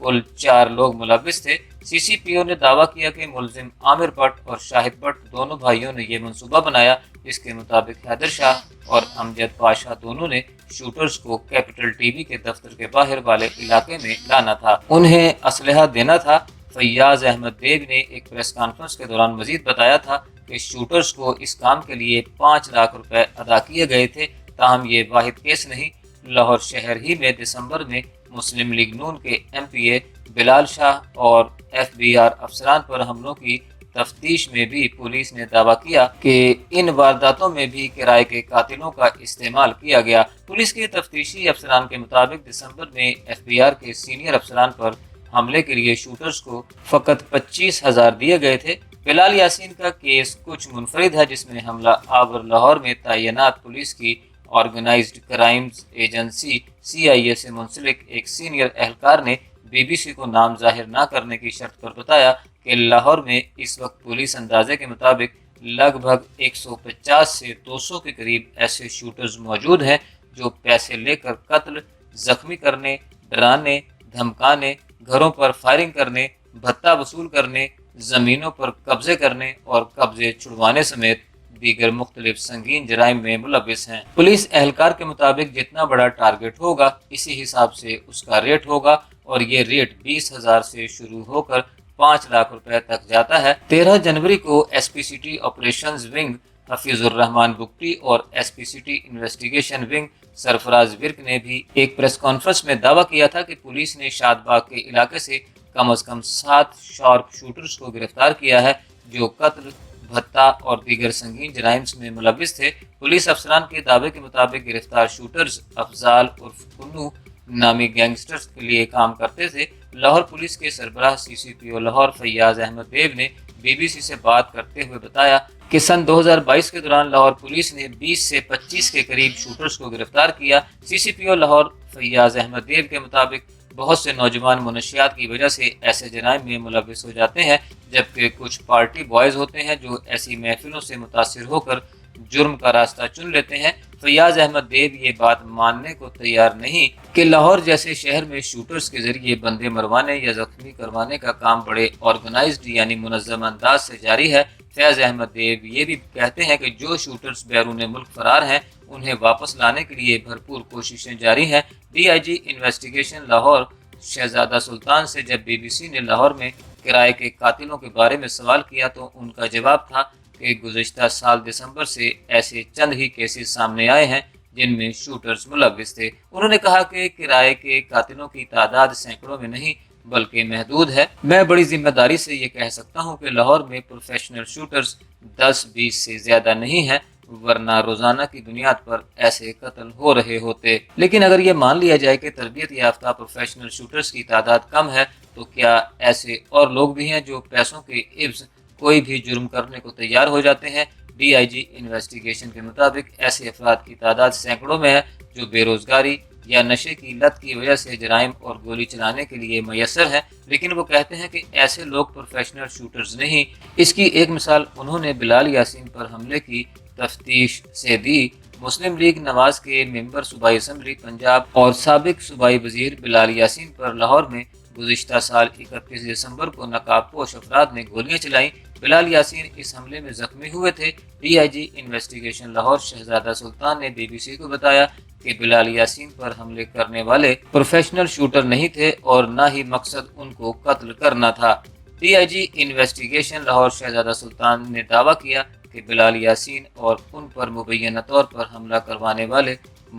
کل 4 لوگ ملوث تھے۔ سی سی پی او نے دعویٰ کیا کہ ملزم عامر بٹ اور شاہد بٹ دونوں بھائیوں نے یہ منصوبہ بنایا، جس کے مطابق حیدر شاہ اور امجد پاشا دونوں نے شوٹرز کو کیپٹل ٹی وی کے دفتر کے باہر والے علاقے میں لانا تھا، انہیں اسلحہ دینا تھا۔ فیاض احمد دیو نے ایک پریس کانفرنس کے دوران مزید بتایا تھا کہ شوٹرز کو اس کام کے لیے 5 لاکھ روپے ادا کیے گئے تھے، تاہم یہ واحد کیس نہیں۔ لاہور شہر ہی میں دسمبر میں مسلم لیگ نون کے ایم پی اے بلال شاہ اور ایف بی آر افسران پر حملوں کی تفتیش میں بھی پولیس نے دعویٰ کیا کہ ان وارداتوں میں بھی کرائے کے قاتلوں کا استعمال کیا گیا۔ پولیس کے تفتیشی افسران کے مطابق دسمبر میں ایف بی آر کے سینئر افسران پر حملے کے لیے شوٹرز کو فقط 25,000 دیے گئے تھے۔ بلال یاسین کا کیس کچھ منفرد ہے، جس میں حملہ آور لاہور میں تعینات پولیس کی آرگنائزڈ کرائمز ایجنسی سی آئی اے سے منسلک ایک سینئر اہلکار نے بی بی سی کو نام ظاہر نہ کرنے کی شرط پر بتایا کہ لاہور میں اس وقت پولیس اندازے کے مطابق لگ بھگ 150 سے 200 کے قریب ایسے شوٹرز موجود ہیں جو پیسے لے کر قتل، زخمی کرنے، ڈرانے، دھمکانے، گھروں پر فائرنگ کرنے، بھتہ وصول کرنے، زمینوں پر قبضے کرنے اور قبضے چھڑوانے سمیت دیگر مختلف سنگین جرائم میں ملوث ہیں۔ پولیس اہلکار کے مطابق جتنا بڑا ٹارگٹ ہوگا اسی حساب سے اس کا ریٹ ہوگا، اور یہ ریٹ 20,000 سے شروع ہو کر 5 لاکھ روپے تک جاتا ہے۔ 13 جنوری کو S P C T operations wing Hafeez Urrehman Bugti اور S P C T investigation wing Sarfraz Virk نے بھی ایک پریس کانفرنس میں دعویٰ کیا تھا کہ پولیس نے شاد باغ کے علاقے سے کم از کم 7 شارپ شوٹرز کو گرفتار کیا ہے جو قتل، بھتہ اور دیگر سنگین جرائم میں ملوث تھے۔ پولیس افسران کے دعوے کے مطابق گرفتار شوٹرز افضال عرف کنو نامی گینگسٹرز کے لیے کام کرتے تھے۔ لاہور پولیس کے سربراہ سی سی پی او لاہور فیاض احمد دیو نے بی بی سی سے بات کرتے ہوئے بتایا کہ سن 2022 کے دوران لاہور پولیس نے 20 سے 25 کے قریب شوٹرز کو گرفتار کیا۔ سی سی پی او لاہور فیاض احمد دیو کے مطابق بہت سے نوجوان منشیات کی وجہ سے ایسے جرائم میں ملوث ہو جاتے ہیں، جبکہ کچھ پارٹی بوائز ہوتے ہیں جو ایسی محفلوں سے متاثر ہو کر جرم کا راستہ چن لیتے ہیں۔ فیاض احمد دیو یہ بات ماننے کو تیار نہیں کہ لاہور جیسے شہر میں شوٹرز کے ذریعے بندے مروانے یا زخمی کروانے کا کام بڑے آرگنائزڈ یعنی منظم انداز سے جاری ہے۔ فیاض احمد دیو یہ بھی کہتے ہیں کہ جو شوٹرز بیرون ملک فرار ہیں انہیں واپس لانے کے لیے بھرپور کوششیں جاری ہیں۔ D I G investigation Lahore Shahzada Sultan سے جب بی بی سی نے لاہور میں کرائے کے قاتلوں کے بارے میں سوال کیا تو ان کا جواب تھا کہ گزشتہ سال دسمبر سے ایسے چند ہی کیسز سامنے آئے ہیں جن میں شوٹرز ملوث تھے۔ انہوں نے کہا کہ کرائے کے قاتلوں کی تعداد سینکڑوں میں نہیں بلکہ محدود ہے۔ میں بڑی ذمہ داری سے یہ کہہ سکتا ہوں کہ لاہور میں پروفیشنل شوٹرز 10-20 سے زیادہ نہیں ہیں، ورنہ روزانہ کی بنیاد پر ایسے قتل ہو رہے ہوتے۔ لیکن اگر یہ مان لیا جائے کہ تربیت یافتہ پروفیشنل شوٹرز کی تعداد کم ہے تو کیا ایسے اور لوگ بھی ہیں جو پیسوں کے عوض کوئی بھی جرم کرنے کو تیار ہو جاتے ہیں؟ ڈی آئی جی انویسٹیگیشن کے مطابق ایسے افراد کی تعداد سینکڑوں میں ہے جو بے روزگاری یا نشے کی لت کی وجہ سے جرائم اور گولی چلانے کے لیے میسر ہیں، لیکن وہ کہتے ہیں کہ ایسے لوگ پروفیشنل شوٹرز نہیں۔ اس کی ایک مثال انہوں نے بلال یاسین پر حملے کی تفتیش سے دی۔ مسلم لیگ نواز کے ممبر صوبائی اسمبلی پنجاب اور سابق صوبائی وزیر بلال یاسین پر لاہور میں گزشتہ سال 31 دسمبر کو نقاب پوش افراد نے گولیاں چلائیں۔ بلال یاسین اس حملے میں زخمی ہوئے تھے۔ D I G investigation Lahore Shahzada Sultan نے بی بی سی کو بتایا کہ بلال یاسین پر حملے کرنے والے پروفیشنل شوٹر نہیں تھے اور نہ ہی مقصد ان کو قتل کرنا تھا۔ D I G investigation Lahore Shahzada Sultan نے دعویٰ کیا کہ بلال یاسین اور ان پر مبینہ طور پر حملہ کروانے والے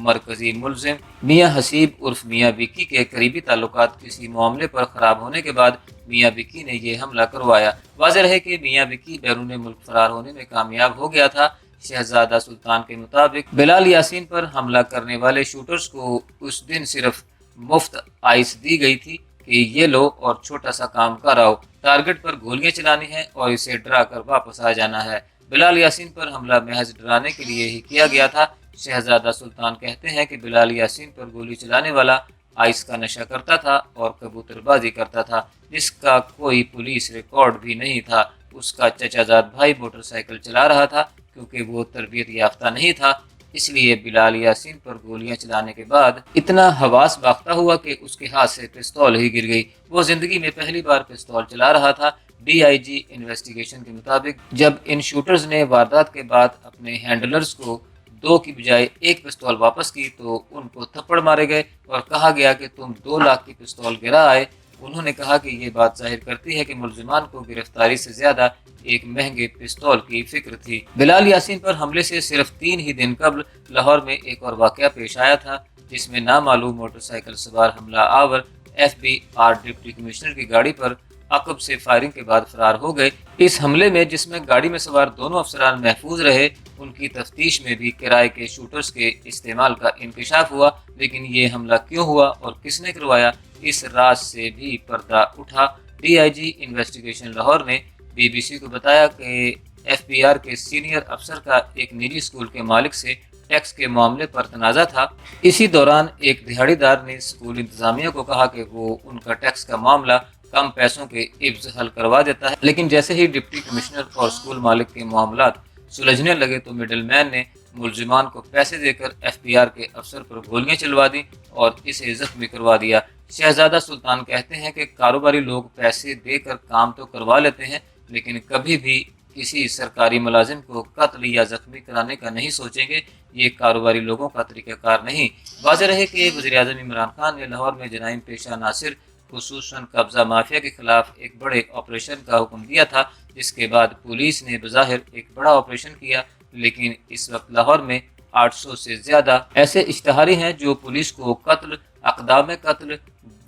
مرکزی ملزم میاں حسیب عرف میاں وکی کے قریبی تعلقات کسی معاملے پر خراب ہونے کے بعد میاں وکی نے یہ حملہ کروایا۔ واضح رہے کہ میاں وکی بیرون ملک فرار ہونے میں کامیاب ہو گیا تھا۔ شہزادہ سلطان کے مطابق بلال یاسین پر حملہ کرنے والے شوٹرز کو اس دن صرف مفت آئس دی گئی تھی کہ یہ لو اور چھوٹا سا کام کراؤ، ٹارگٹ پر گولیاں چلانی ہیں اور اسے ڈرا کر واپس آ جانا ہے۔ بلال یاسین پر حملہ محض ڈرانے کے لیے ہی کیا گیا تھا۔ شہزادہ سلطان کہتے ہیں کہ بلال یاسین پر گولی چلانے والا آئس کا نشہ کرتا تھا اور کبوتر بازی کرتا تھا، جس کا کوئی پولیس ریکارڈ بھی نہیں تھا۔ اس کا چچا زاد بھائی موٹر سائیکل چلا رہا تھا کیونکہ وہ تربیت یافتہ نہیں تھا۔ اس لیے بلال یاسین پر گولیاں چلانے کے بعد اتنا حواس باختہ ہوا کہ اس کے ہاتھ سے پستول ہی گر گئی۔ وہ زندگی میں پہلی بار پستول چلا رہا تھا۔ ڈی آئی جی انویسٹیگیشن کے مطابق جب ان شوٹرز نے واردات کے بعد اپنے ہینڈلرز کو 2 کی بجائے 1 پستول واپس کی تو ان کو تھپڑ مارے گئے اور کہا گیا کہ تم 2 لاکھ کی پستول گرا آئے۔ انہوں نے کہا کہ یہ بات ظاہر کرتی ہے کہ ملزمان کو گرفتاری سے زیادہ ایک مہنگے پستول کی فکر تھی۔ بلال یاسین پر حملے سے صرف 3 ہی دن قبل لاہور میں ایک اور واقعہ پیش آیا تھا، جس میں نامعلوم موٹر سائیکل سوار حملہ آور FBR ڈپٹی کمشنر کی گاڑی پر عقب سے فائرنگ کے بعد فرار ہو گئے۔ اس حملے میں جس میں گاڑی میں سوار دونوں افسران محفوظ رہے، ان کی تفتیش میں بھی کرائے کے شوٹرز کے استعمال کا انکشاف ہوا، لیکن یہ حملہ کیوں ہوا اور کس نے کروایا، اس راز سے بھی پردہ اٹھا۔ D I G investigation Lahore نے BBC کو بتایا کہ FBR کے سینئر افسر کا ایک نجی اسکول کے مالک سے ٹیکس کے معاملے پر تنازع تھا۔ اسی دوران ایک دہاڑی دار نے اسکول انتظامیہ کو کہا کہ وہ ان کا ٹیکس کا معاملہ کم پیسوں کے عوض حل کروا دیتا ہے، لیکن جیسے ہی ڈپٹی کمشنر اور اسکول مالک کے معاملات سلجھنے لگے تو مڈل مین نے ملزمان کو پیسے دے کر FBR کے افسر پر گولیاں چلوا دیں اور اسے زخمی کروا دیا۔ شہزادہ سلطان کہتے ہیں کہ کاروباری لوگ پیسے دے کر کام تو کروا لیتے ہیں، لیکن کبھی بھی کسی سرکاری ملازم کو قتل یا زخمی کرانے کا نہیں سوچیں گے۔ یہ کاروباری لوگوں کا طریقہ کار نہیں۔ واضح رہے کہ وزیراعظم عمران خان نے لاہور میں جرائم پیشہ عناصر خصوصاً قبضہ مافیا کے خلاف ایک بڑے آپریشن کا حکم دیا تھا، جس کے بعد پولیس نے بظاہر ایک بڑا آپریشن کیا، لیکن اس وقت لاہور میں 800 سے زیادہ ایسے اشتہاری ہیں جو پولیس کو قتل، اقدام قتل،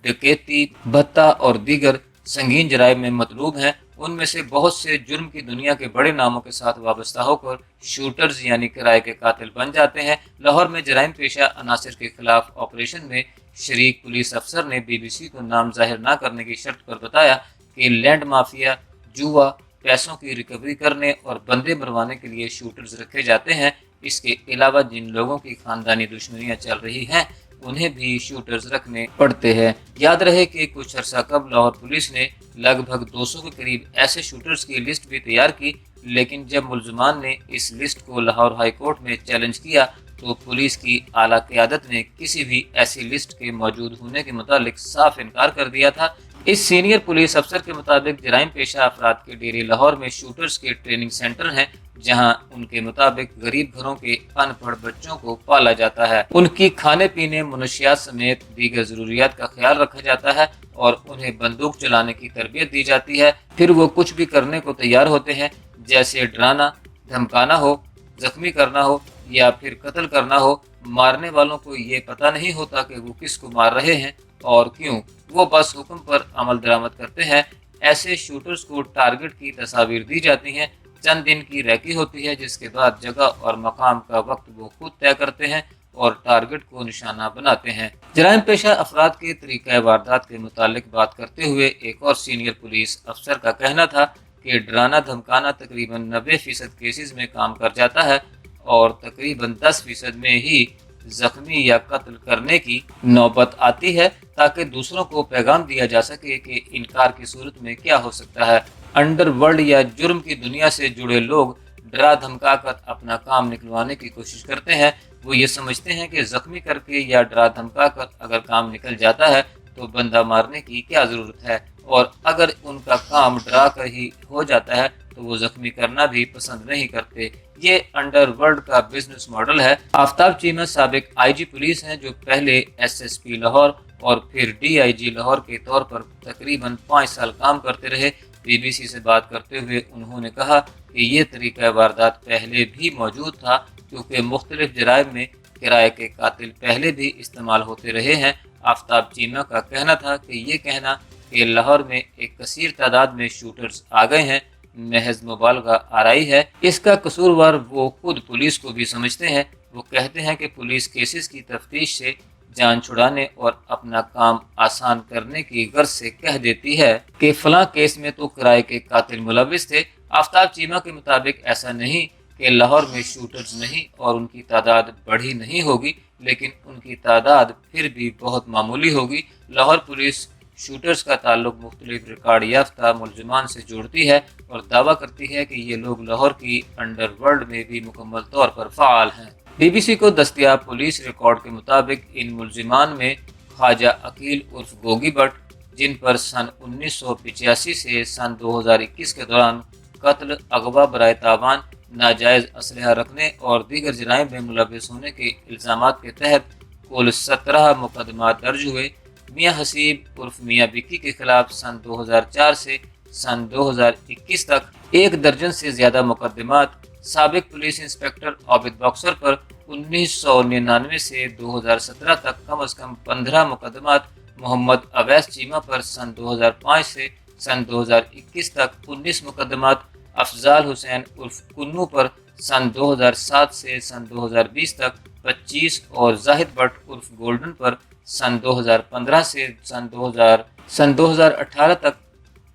ڈکیتی، بھتہ اور دیگر سنگین جرائم میں مطلوب ہیں۔ ان میں سے بہت سے جرم کی دنیا کے بڑے ناموں کے ساتھ وابستہ ہو کر شوٹرز یعنی کرائے کے قاتل بن جاتے ہیں۔ لاہور میں جرائم پیشہ عناصر کے خلاف آپریشن میں شریک پولیس افسر نے BBC کو نام ظاہر نہ کرنے کی شرط پر بتایا کہ لینڈ مافیا، جوا، پیسوں کی ریکوری کرنے اور بندے مروانے کے لیے شوٹرز رکھے جاتے ہیں۔ اس کے علاوہ جن لوگوں کی خاندانی دشمنیاں چل رہی ہیں انہیں بھی شوٹرز رکھنے پڑتے ہیں۔ یاد رہے کہ کچھ عرصہ قبل لاہور پولیس نے لگ بھگ 200 کے قریب ایسے شوٹرز کی لسٹ بھی تیار کی، لیکن جب ملزمان نے اس لسٹ کو لاہور ہائی کورٹ میں چیلنج کیا تو پولیس کی اعلیٰ قیادت نے کسی بھی ایسی لسٹ کے موجود ہونے کے متعلق صاف انکار کر دیا تھا۔ اس سینئر پولیس افسر کے مطابق جرائم پیشہ افراد کے ڈیرے لاہور میں شوٹرز کے ٹریننگ سینٹر ہیں، جہاں ان کے مطابق غریب گھروں کے ان پڑھ بچوں کو پالا جاتا ہے، ان کی کھانے پینے، منشیات سمیت دیگر ضروریات کا خیال رکھا جاتا ہے اور انہیں بندوق چلانے کی تربیت دی جاتی ہے۔ پھر وہ کچھ بھی کرنے کو تیار ہوتے ہیں، جیسے ڈرانا، دھمکانا ہو، زخمی کرنا ہو یا پھر قتل کرنا ہو۔ مارنے والوں کو یہ پتہ نہیں ہوتا کہ وہ کس کو مار رہے ہیں اور کیوں، وہ بس حکم پر عمل درآمد کرتے ہیں۔ ایسے شوٹرز کو ٹارگٹ کی تصاویر دی جاتی ہیں، چند دن کی ریکی ہوتی ہے، جس کے بعد جگہ اور مقام کا وقت وہ خود طے کرتے ہیں اور ٹارگٹ کو نشانہ بناتے ہیں۔ جرائم پیشہ افراد کے طریقہ واردات کے متعلق بات کرتے ہوئے ایک اور سینئر پولیس افسر کا کہنا تھا کہ ڈرانا دھمکانا تقریباً 90% کیسز میں کام کر جاتا ہے اور تقریباً 10% میں ہی زخمی یا قتل کرنے کی نوبت آتی ہے، تاکہ دوسروں کو پیغام دیا جا سکے کہ انکار کی صورت میں کیا ہو سکتا ہے۔ انڈر ورلڈ یا جرم کی دنیا سے جڑے لوگ ڈرا دھمکا کر اپنا کام نکلوانے کی کوشش کرتے ہیں۔ وہ یہ سمجھتے ہیں کہ زخمی کر کے یا ڈرا دھمکا کر اگر کام نکل جاتا ہے تو بندہ مارنے کی کیا ضرورت ہے، اور اگر ان کا کام ڈرا کر ہی ہو جاتا ہے تو وہ زخمی کرنا بھی پسند نہیں کرتے۔ یہ انڈر ورلڈ کا بزنس ماڈل ہے۔ آفتاب چیمہ سابق IG پولیس ہیں، جو پہلے SSP لاہور اور پھر DIG لاہور کے طور پر تقریباً 5 سال کام کرتے رہے۔ BBC سے بات کرتے ہوئے انہوں نے کہا کہ یہ طریقہ واردات پہلے بھی موجود تھا، کیونکہ مختلف جرائم میں کرائے کے قاتل پہلے بھی استعمال ہوتے رہے ہیں۔ آفتاب چیمہ کا کہنا تھا کہ یہ کہنا کہ لاہور میں ایک کثیر تعداد میں شوٹرز آ گئے ہیں محض مبالغہ آرائی ہے۔ اس کا قصوروار وہ خود پولیس کو بھی سمجھتے ہیں۔ وہ کہتے ہیں کہ پولیس کیسز کی تفتیش سے جان چھڑانے اور اپنا کام آسان کرنے کی غرض سے کہہ دیتی ہے کہ فلاں کیس میں تو کرائے کے قاتل ملوث تھے۔ آفتاب چیمہ کے مطابق ایسا نہیں کہ لاہور میں شوٹرز نہیں اور ان کی تعداد بڑھی نہیں ہوگی، لیکن ان کی تعداد پھر بھی بہت معمولی ہوگی۔ لاہور پولیس شوٹرز کا تعلق مختلف ریکارڈ یافتہ ملزمان سے جوڑتی ہے اور دعویٰ کرتی ہے کہ یہ لوگ لاہور کی انڈر ورلڈ میں بھی مکمل طور پر فعال ہیں۔ BBC کو دستیاب پولیس ریکارڈ کے مطابق ان ملزمان میں خواجہ عقیل عرف گوگی بٹ، جن پر سن 1985 سے سن 2021 کے دوران قتل، اغوا برائے تاوان، ناجائز اسلحہ رکھنے اور دیگر جرائم میں ملوث ہونے کے الزامات کے تحت کل 17 مقدمات درج ہوئے۔ میاں حسیب عرف میاں بکی کے خلاف سن 2004 سے سن 2021 تک 1 درجن سے زیادہ مقدمات، سابق پولیس انسپکٹر عابد باکسر پر 1999 سے 2017 تک کم از کم 15 مقدمات، محمد اویس چیمہ پر سن 2005 سے سن 2021 تک 19 مقدمات، افضال حسین عرف کنو پر سن 2007 سے سن 2020 تک 25 اور زاہد بٹ عرف گولڈن پر سن 2015 سے سن 2018 تک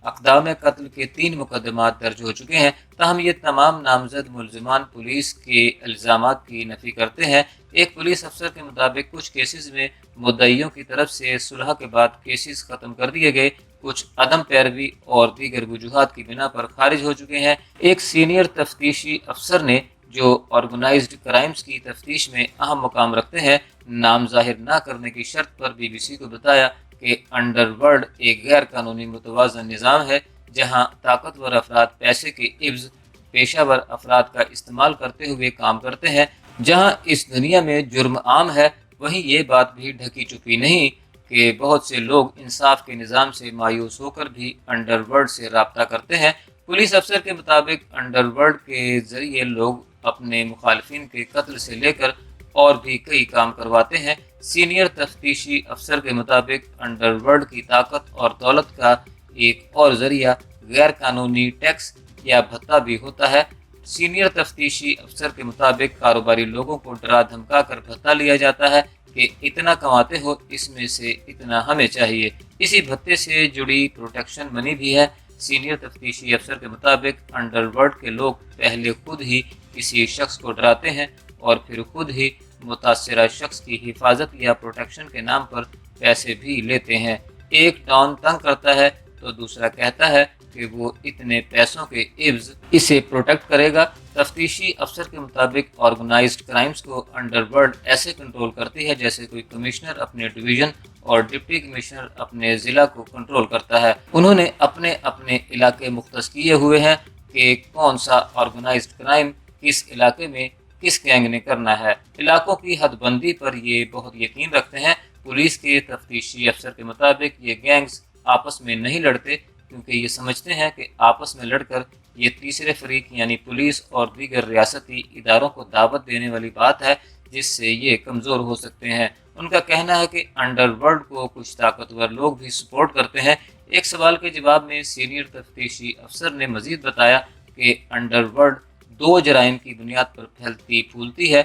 اقدام قتل کے 3 مقدمات درج ہو چکے ہیں۔ تاہم یہ تمام نامزد ملزمان پولیس کے الزامات کی نفی کرتے ہیں۔ ایک پولیس افسر کے مطابق کچھ کیسز میں مدعیوں کی طرف سے صلح کے بعد کیسز ختم کر دیے گئے، کچھ عدم پیروی اور دیگر وجوہات کی بنا پر خارج ہو چکے ہیں۔ ایک سینئر تفتیشی افسر نے جو آرگنائزڈ کرائمز کی تفتیش میں اہم مقام رکھتے ہیں، نام ظاہر نہ کرنے کی شرط پر BBC کو بتایا کہ انڈر ورلڈ ایک غیر قانونی متوازن نظام ہے جہاں طاقتور افراد پیسے کے عوض پیشہ ور افراد کا استعمال کرتے ہوئے کام کرتے ہیں۔ جہاں اس دنیا میں جرم عام ہے، وہیں یہ بات بھی ڈھکی چھپی نہیں کہ بہت سے لوگ انصاف کے نظام سے مایوس ہو کر بھی انڈر ورلڈ سے رابطہ کرتے ہیں۔ پولیس افسر کے مطابق انڈر ورلڈ کے ذریعے لوگ اپنے مخالفین کے قتل سے لے کر اور بھی کئی کام کرواتے ہیں۔ سینئر تفتیشی افسر کے مطابق انڈر ورلڈ کی طاقت اور دولت کا ایک اور ذریعہ غیر قانونی ٹیکس یا بھتہ بھی ہوتا ہے۔ سینئر تفتیشی افسر کے مطابق کاروباری لوگوں کو ڈرا دھمکا کر بھتہ لیا جاتا ہے کہ اتنا کماتے ہو، اس میں سے اتنا ہمیں چاہیے۔ اسی بھتے سے جڑی پروٹیکشن منی بھی ہے۔ سینئر تفتیشی افسر کے مطابق انڈر ورلڈ کے لوگ پہلے خود ہی کسی شخص کو ڈراتے ہیں اور پھر خود ہی متاثرہ شخص کی حفاظت یا پروٹیکشن کے نام پر پیسے بھی لیتے ہیں۔ ایک ڈان تنگ کرتا ہے تو دوسرا کہتا ہے کہ وہ اتنے پیسوں کے عوض اسے پروٹیکٹ کرے گا۔ تفتیشی افسر کے مطابق آرگنائزڈ کرائمز کو انڈر ورلڈ ایسے کنٹرول کرتی ہے جیسے کوئی کمشنر اپنے ڈویژن اور ڈپٹی کمشنر اپنے ضلع کو کنٹرول کرتا ہے۔ انہوں نے اپنے اپنے علاقے مختص کیے ہوئے ہیں کہ کون سا آرگنائزڈ کرائم کس علاقے میں کس گینگ نے کرنا ہے۔ علاقوں کی حد بندی پر یہ بہت یقین رکھتے ہیں۔ پولیس کے تفتیشی افسر کے مطابق یہ گینگز آپس میں نہیں لڑتے کیونکہ یہ سمجھتے ہیں کہ آپس میں لڑ کر یہ تیسرے فریق یعنی پولیس اور دیگر ریاستی اداروں کو دعوت دینے والی بات ہے جس سے یہ کمزور ہو سکتے ہیں۔ ان کا کہنا ہے کہ انڈر ورلڈ کو کچھ طاقتور لوگ بھی سپورٹ کرتے ہیں۔ ایک سوال کے جواب میں سینئر تفتیشی افسر نے مزید بتایا کہ انڈر ورلڈ 2 جرائم کی بنیاد پر پھیلتی پھولتی ہے،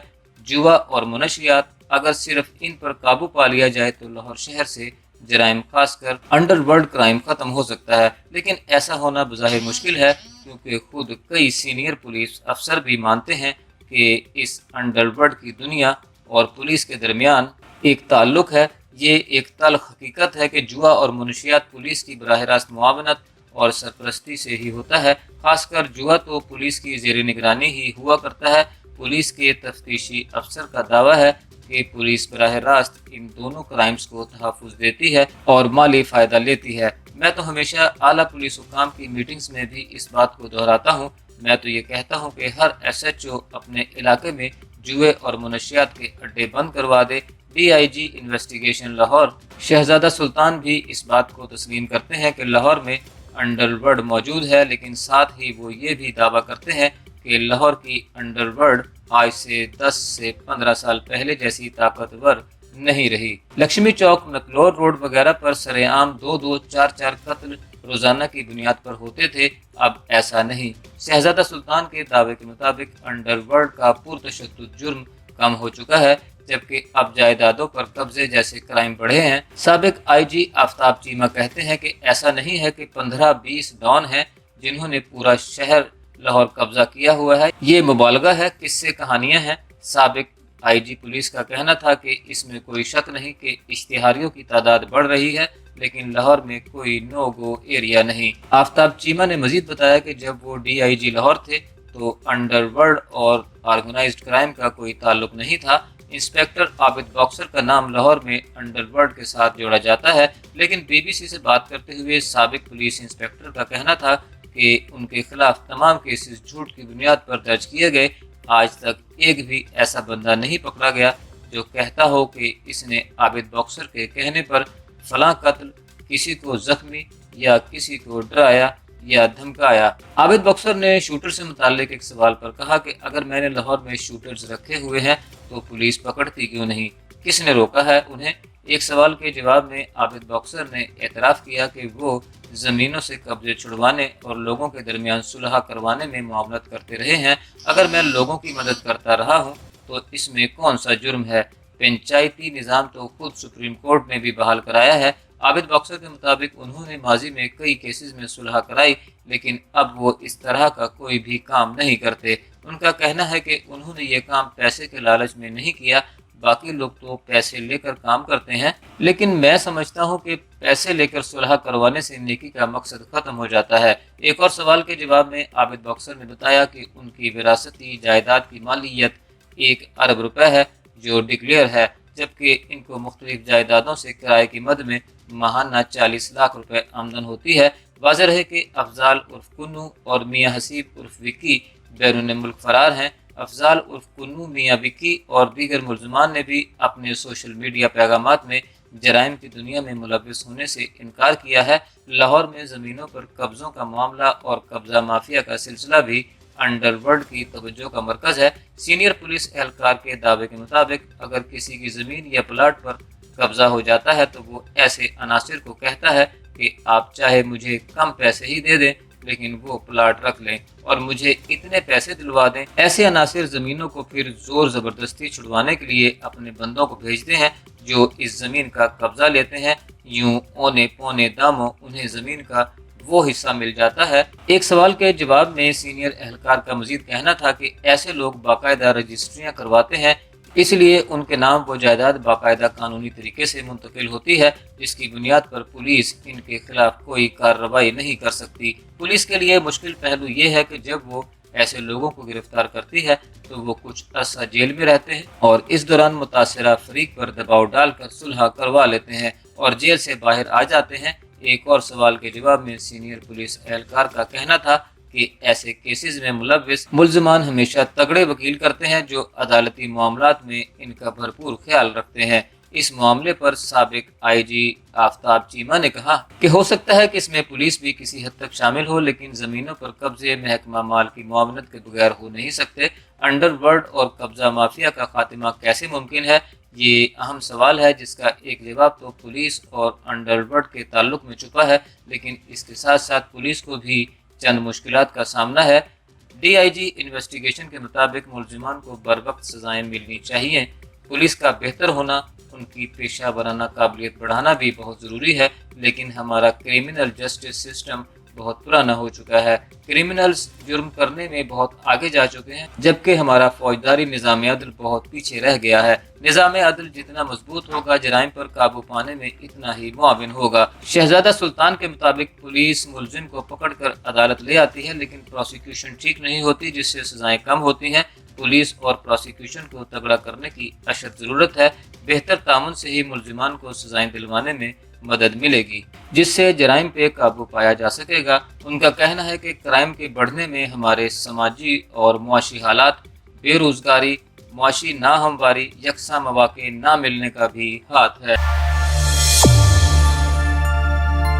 جوا اور منشیات۔ اگر صرف ان پر قابو پا لیا جائے تو لاہور شہر سے جرائم خاص کر انڈر ورلڈ کرائم ختم ہو سکتا ہے، لیکن ایسا ہونا بظاہر مشکل ہے کیونکہ خود کئی سینئر پولیس افسر بھی مانتے ہیں کہ اس انڈر ورلڈ کی دنیا اور پولیس کے درمیان ایک تعلق ہے۔ یہ ایک تلخ حقیقت ہے کہ جوا اور منشیات پولیس کی براہ راست معاونت اور سرپرستی سے ہی ہوتا ہے۔ خاص کر جوا تو پولیس کی زیر نگرانی ہی ہوا کرتا ہے۔ پولیس کے تفتیشی افسر کا دعویٰ ہے کہ پولیس براہ راست ان دونوں کرائمز کو تحفظ دیتی ہے اور مالی فائدہ لیتی ہے۔ میں تو ہمیشہ اعلیٰ پولیس حکام کی میٹنگز میں بھی اس بات کو دہراتا ہوں۔ میں تو یہ کہتا ہوں کہ ہر SHO اپنے علاقے میں جوئے اور منشیات کے اڈے بند کروا دے۔ DIG انویسٹیگیشن لاہور شہزادہ سلطان بھی اس بات کو تسلیم کرتے ہیں کہ لاہور میں انڈر ورلڈ موجود ہے، لیکن ساتھ ہی وہ یہ بھی دعویٰ کرتے ہیں کہ لاہور کی انڈر ورلڈ آج سے 10 سے 15 سال پہلے جیسی طاقتور نہیں رہی۔ لکشمی چوک، مکلور روڈ وغیرہ پر سرے عام 2-2، 4-4 قتل روزانہ کی بنیاد پر ہوتے تھے، اب ایسا نہیں۔ شہزادہ سلطان کے دعوے کے مطابق انڈر ورلڈ کا پرتشدد جرم کم ہو چکا ہے، جبکہ اب جائیدادوں پر قبضے جیسے کرائم بڑھے ہیں۔ سابق IG آفتاب چیمہ کہتے ہیں کہ ایسا نہیں ہے کہ 15-20 ڈان ہیں جنہوں نے پورا شہر لاہور قبضہ کیا ہوا ہے، یہ مبالغہ ہے، قصے کہانیاں ہیں۔ سابق IG پولیس کا کہنا تھا کہ اس میں کوئی شک نہیں کہ اشتہاریوں کی تعداد بڑھ رہی ہے، لیکن لاہور میں کوئی نو گو ایریا نہیں۔ آفتاب چیمہ نے مزید بتایا کہ جب وہ DIG لاہور تھے تو انڈر ورلڈ اور آرگنائزڈ کرائم کا کوئی تعلق نہیں تھا۔ انسپیکٹر عابد باکسر کا نام لاہور میں انڈر ورلڈ کے ساتھ جوڑا جاتا ہے، لیکن بی بی سی سے بات کرتے ہوئے سابق پولیس انسپیکٹر کا کہنا تھا کہ ان کے خلاف تمام کیسز جھوٹ کی بنیاد پر درج کیے گئے۔ آج تک ایک بھی ایسا بندہ نہیں پکڑا گیا جو کہتا ہو کہ اس نے عابد باکسر کے کہنے پر فلاں قتل، کسی کو زخمی یا کسی کو ڈرایا یا دھمکایا۔ عابد باکسر نے شوٹر سے متعلق ایک سوال پر کہا کہ اگر میں نے لاہور میں شوٹرز رکھے ہوئے ہیں تو پولیس پکڑتی کیوں نہیں، کس نے روکا ہے انہیں؟ ایک سوال کے جواب میں عابد باکسر نے اعتراف کیا کہ وہ زمینوں سے قبضے چھڑوانے اور لوگوں کے درمیان صلح کروانے میں معاونت کرتے رہے ہیں۔ اگر میں لوگوں کی مدد کرتا رہا ہوں تو اس میں کون سا جرم ہے؟ پنچایتی نظام تو خود سپریم کورٹ نے بھی بحال کرایا ہے۔ عابد باکسر کے مطابق انہوں نے ماضی میں کئی کیسز میں صلح کرائی، لیکن اب وہ اس طرح کا کوئی بھی کام نہیں کرتے۔ ان کا کہنا ہے کہ انہوں نے یہ کام پیسے کے لالچ میں نہیں کیا، باقی لوگ تو پیسے لے کر کام کرتے ہیں، لیکن میں سمجھتا ہوں کہ پیسے لے کر صلح کروانے سے نیکی کا مقصد ختم ہو جاتا ہے۔ ایک اور سوال کے جواب میں عابد باکسر نے بتایا کہ ان کی وراثتی جائیداد کی مالیت 1 ارب روپے ہے جو ڈکلیئر ہے، جبکہ ان کو مختلف جائیدادوں سے کرائے کی مد میں ماہانہ 40 لاکھ روپے آمدن ہوتی ہے۔ واضح ہے کہ افضال عرف کنو اور میاں حسیب عرف وکی بیرون ملک فرار ہیں۔ افضال عرف کنو، میاں وکی اور دیگر ملزمان نے بھی اپنے سوشل میڈیا پیغامات میں جرائم کی دنیا میں ملوث ہونے سے انکار کیا ہے۔ لاہور میں زمینوں پر قبضوں کا معاملہ اور قبضہ مافیا کا سلسلہ بھی انڈر ورلڈ کی توجہ کا مرکز ہے۔ سینئر پولیس اہلکار کے دعوے کے مطابق اگر کسی کی زمین یا پلاٹ پر قبضہ ہو جاتا ہے تو وہ ایسے عناصر کو کہتا ہے کہ آپ چاہے مجھے کم پیسے ہی دے دیں لیکن وہ پلاٹ رکھ لیں اور مجھے اتنے پیسے دلوا دیں۔ ایسے عناصر زمینوں کو پھر زور زبردستی چھڑوانے کے لیے اپنے بندوں کو بھیجتے ہیں جو اس زمین کا قبضہ لیتے ہیں۔ یوں اونے پونے داموں انہیں زمین کا وہ حصہ مل جاتا ہے۔ ایک سوال کے جواب میں سینئر اہلکار کا مزید کہنا تھا کہ ایسے لوگ باقاعدہ رجسٹریاں کرواتے ہیں، اس لیے ان کے نام وہ جائیداد باقاعدہ قانونی طریقے سے منتقل ہوتی ہے، جس کی بنیاد پر پولیس ان کے خلاف کوئی کارروائی نہیں کر سکتی۔ پولیس کے لیے مشکل پہلو یہ ہے کہ جب وہ ایسے لوگوں کو گرفتار کرتی ہے تو وہ کچھ عرصہ جیل میں رہتے ہیں اور اس دوران متاثرہ فریق پر دباؤ ڈال کر صلح کروا لیتے ہیں اور جیل سے باہر آ جاتے ہیں۔ ایک اور سوال کے جواب میں سینئر پولیس اہلکار کا کہنا تھا کہ ایسے کیسز میں ملوث ملزمان ہمیشہ تگڑے وکیل کرتے ہیں جو عدالتی معاملات میں ان کا بھرپور خیال رکھتے ہیں۔ اس معاملے پر سابق آئی جی آفتاب چیمہ نے کہا کہ ہو سکتا ہے کہ اس میں پولیس بھی کسی حد تک شامل ہو، لیکن زمینوں پر قبضے محکمہ مال کی معاونت کے بغیر ہو نہیں سکتے۔ انڈر ورلڈ اور قبضہ مافیا کا خاتمہ کیسے ممکن ہے؟ یہ اہم سوال ہے جس کا ایک جواب تو پولیس اور انڈر ورلڈ کے تعلق میں چھپا ہے، لیکن اس کے ساتھ ساتھ پولیس کو بھی چند مشکلات کا سامنا ہے۔ ڈی آئی جی انویسٹیگیشن کے مطابق ملزمان کو بروقت سزائیں ملنی چاہیے۔ پولیس کا بہتر ہونا، ان کی پیشہ ورانہ قابلیت بڑھانا بھی بہت ضروری ہے، لیکن ہمارا کرمنل جسٹس سسٹم بہت پرانا ہو چکا ہے۔ کرمنلز جرم کرنے میں بہت آگے جا چکے ہیں، جبکہ ہمارا فوجداری نظام عدل بہت پیچھے رہ گیا ہے۔ نظام عدل جتنا مضبوط ہوگا، جرائم پر قابو پانے میں اتنا ہی معاون ہوگا۔ شہزادہ سلطان کے مطابق پولیس ملزم کو پکڑ کر عدالت لے آتی ہے، لیکن پروسیکیوشن ٹھیک نہیں ہوتی، جس سے سزائیں کم ہوتی ہیں۔ پولیس اور پروسیکیوشن کو تگڑا کرنے کی اشد ضرورت ہے۔ بہتر تعاون سے ہی ملزمان کو سزائیں دلوانے میں مدد ملے گی، جس سے جرائم پہ قابو پایا جا سکے گا۔ ان کا کہنا ہے کہ کرائم کے بڑھنے میں ہمارے سماجی اور معاشی حالات، بے روزگاری، معاشی ناہمواری، یکساں مواقع نہ ملنے کا بھی ہاتھ ہے۔